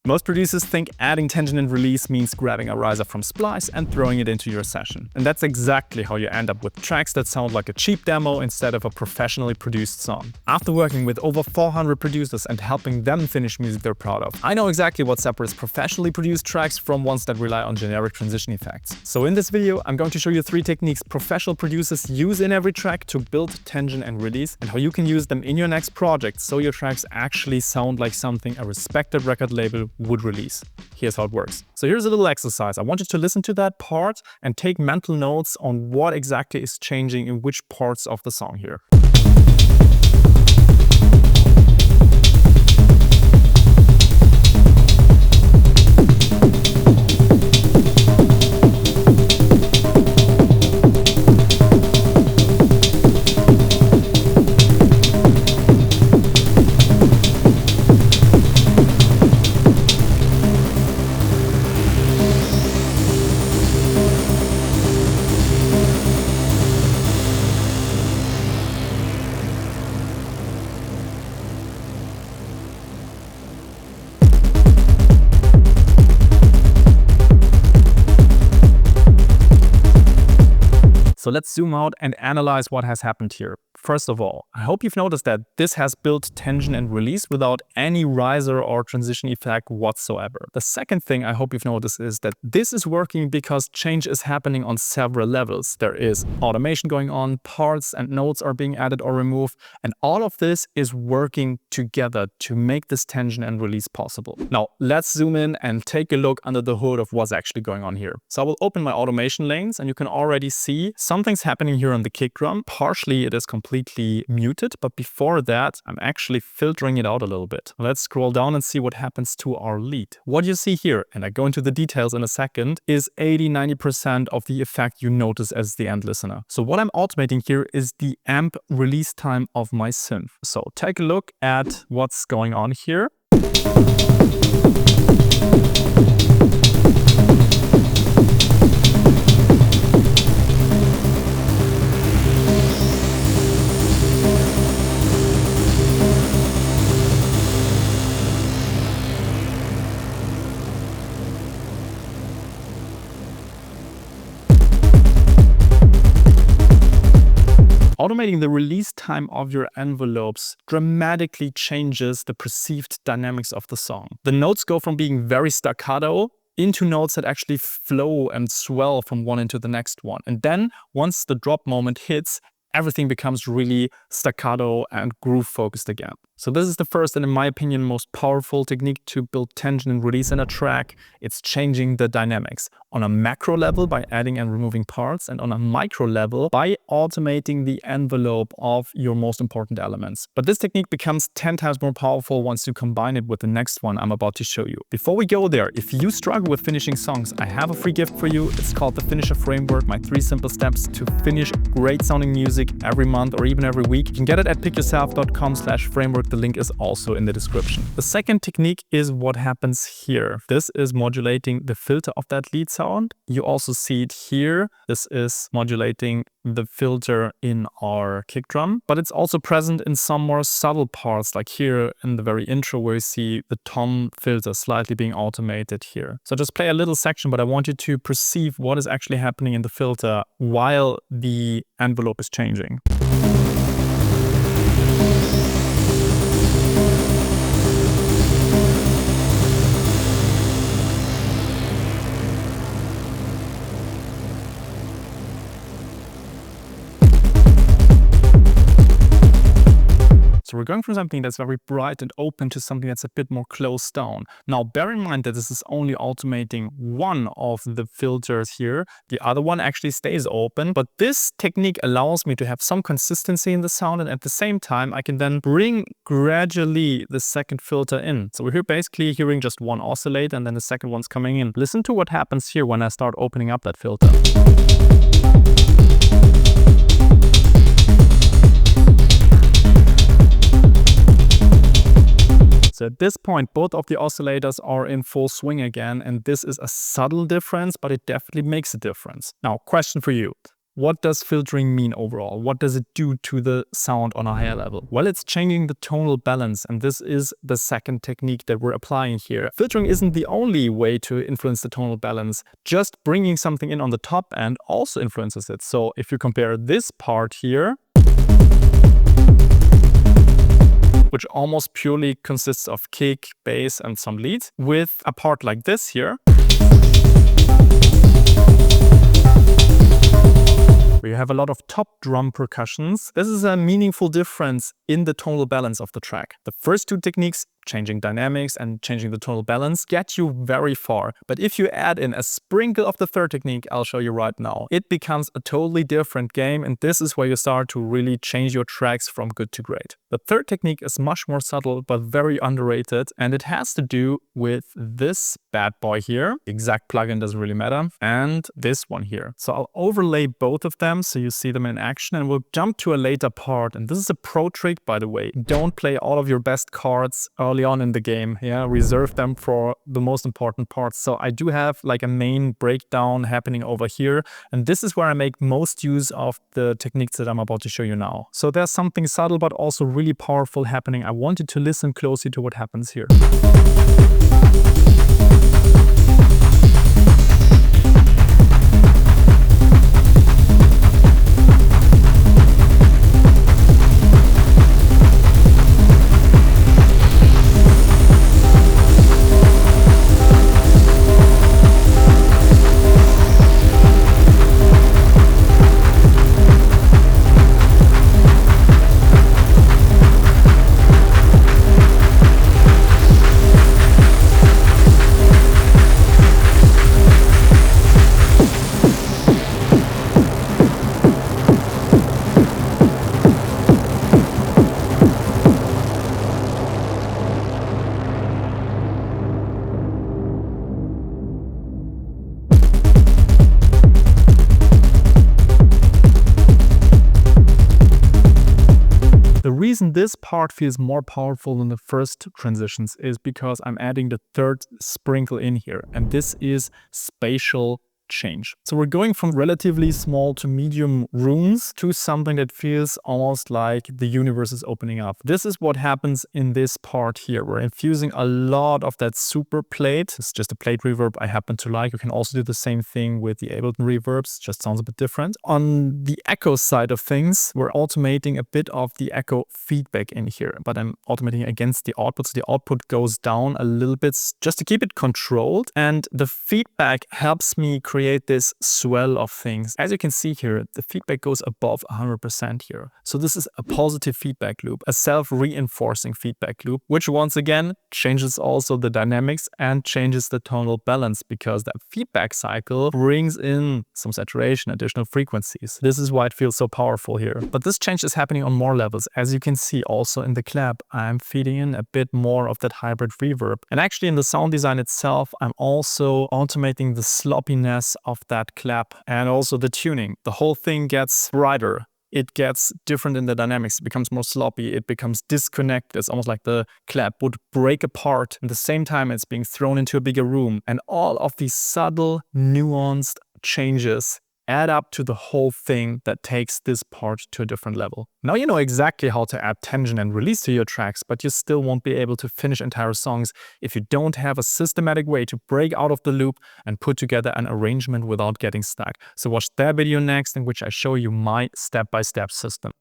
Most producers think adding tension and release means grabbing a riser from Splice and throwing it into your session. And that's exactly how you end up with tracks that sound like a cheap demo instead of a professionally produced song. After working with over 400 producers and helping them finish music they're proud of, I know exactly what separates professionally produced tracks from ones that rely on generic transition effects. So in this video, I'm going to show you 3 techniques professional producers use in every track to build tension and release, and how you can use them in your next project so your tracks actually sound like something a respected record label would release. Here's how it works. So here's a little exercise. I want you to listen to that part and take mental notes on what exactly is changing in which parts of the song here. So let's zoom out and analyze what has happened here. First of all, I hope you've noticed that this has built tension and release without any riser or transition effect whatsoever. The second thing I hope you've noticed is that this is working because change is happening on several levels. There is automation going on, parts and notes are being added or removed, and all of this is working together to make this tension and release possible. Now, let's zoom in and take a look under the hood of what's actually going on here. So I will open my automation lanes, and you can already see something's happening here on the kick drum. Partially it is completely muted, but before that I'm actually filtering it out a little bit. Let's scroll down and see what happens to our lead. What you see here, and I go into the details in a second, is 80-90% of the effect you notice as the end listener. So what I'm automating here is the amp release time of my synth. So take a look at what's going on here. Automating the release time of your envelopes dramatically changes the perceived dynamics of the song. The notes go from being very staccato into notes that actually flow and swell from one into the next one. And then once the drop moment hits, everything becomes really staccato and groove focused again. So this is the first and, in my opinion, most powerful technique to build tension and release in a track. It's changing the dynamics on a macro level by adding and removing parts, and on a micro level by automating the envelope of your most important elements. But this technique becomes 10 times more powerful once you combine it with the next one I'm about to show you. Before we go there, if you struggle with finishing songs, I have a free gift for you. It's called the Finisher Framework, my 3 simple steps to finish great sounding music every month or even every week. You can get it at pickyourself.com/framework. The link is also in the description. The second technique is what happens here. This is modulating the filter of that lead sound. You also see it here. This is modulating the filter in our kick drum, but it's also present in some more subtle parts, like here in the very intro where you see the tom filter slightly being automated here. So just play a little section, but I want you to perceive what is actually happening in the filter while the envelope is changing. So we're going from something that's very bright and open to something that's a bit more closed down. Now, bear in mind that this is only automating one of the filters here. The other one actually stays open, but this technique allows me to have some consistency in the sound, and at the same time, I can then bring gradually the second filter in. So we're here basically hearing just one oscillate, and then the second one's coming in. Listen to what happens here when I start opening up that filter. So at this point, both of the oscillators are in full swing again, and this is a subtle difference, but it definitely makes a difference. Now, question for you. What does filtering mean overall? What does it do to the sound on a higher level? Well, it's changing the tonal balance, and this is the second technique that we're applying here. Filtering isn't the only way to influence the tonal balance. Just bringing something in on the top end also influences it. So if you compare this part here, which almost purely consists of kick, bass, and some leads, with a part like this here, where you have a lot of top drum percussions. This is a meaningful difference in the tonal balance of the track. The first two techniques, changing dynamics and changing the tonal balance, get you very far. But if you add in a sprinkle of the third technique I'll show you right now, it becomes a totally different game, and this is where you start to really change your tracks from good to great. The third technique is much more subtle but very underrated, and it has to do with this bad boy here. The exact plugin doesn't really matter, and this one here. So I'll overlay both of them so you see them in action, and we'll jump to a later part. And this is a pro trick, by the way. Don't play all of your best cards early on in the game. Yeah, reserve them for the most important parts. So I do have like a main breakdown happening over here, and this is where I make most use of the techniques that I'm about to show you now. So there's something subtle but also really powerful happening. I want you to listen closely to what happens here. The reason this part feels more powerful than the first transitions is because I'm adding the third sprinkle in here, and this is spatial change. So we're going from relatively small to medium rooms to something that feels almost like the universe is opening up. This is what happens in this part here. We're infusing a lot of that super plate. It's just a plate reverb I happen to like. You can also do the same thing with the Ableton reverbs, just sounds a bit different. On the echo side of things, we're automating a bit of the echo feedback in here, but I'm automating against the output. So the output goes down a little bit just to keep it controlled, and the feedback helps me create this swell of things. As you can see here, the feedback goes above 100% here. So this is a positive feedback loop, a self-reinforcing feedback loop, which once again changes also the dynamics and changes the tonal balance, because that feedback cycle brings in some saturation, additional frequencies. This is why it feels so powerful here. But this change is happening on more levels. As you can see also in the clap, I'm feeding in a bit more of that hybrid reverb. And actually in the sound design itself, I'm also automating the sloppiness of that clap and also the tuning. The whole thing gets brighter. It gets different in the dynamics. It becomes more sloppy. It becomes disconnected. It's almost like the clap would break apart. At the same time, it's being thrown into a bigger room. And all of these subtle, nuanced changes add up to the whole thing that takes this part to a different level. Now you know exactly how to add tension and release to your tracks, but you still won't be able to finish entire songs if you don't have a systematic way to break out of the loop and put together an arrangement without getting stuck. So watch that video next, in which I show you my step-by-step system.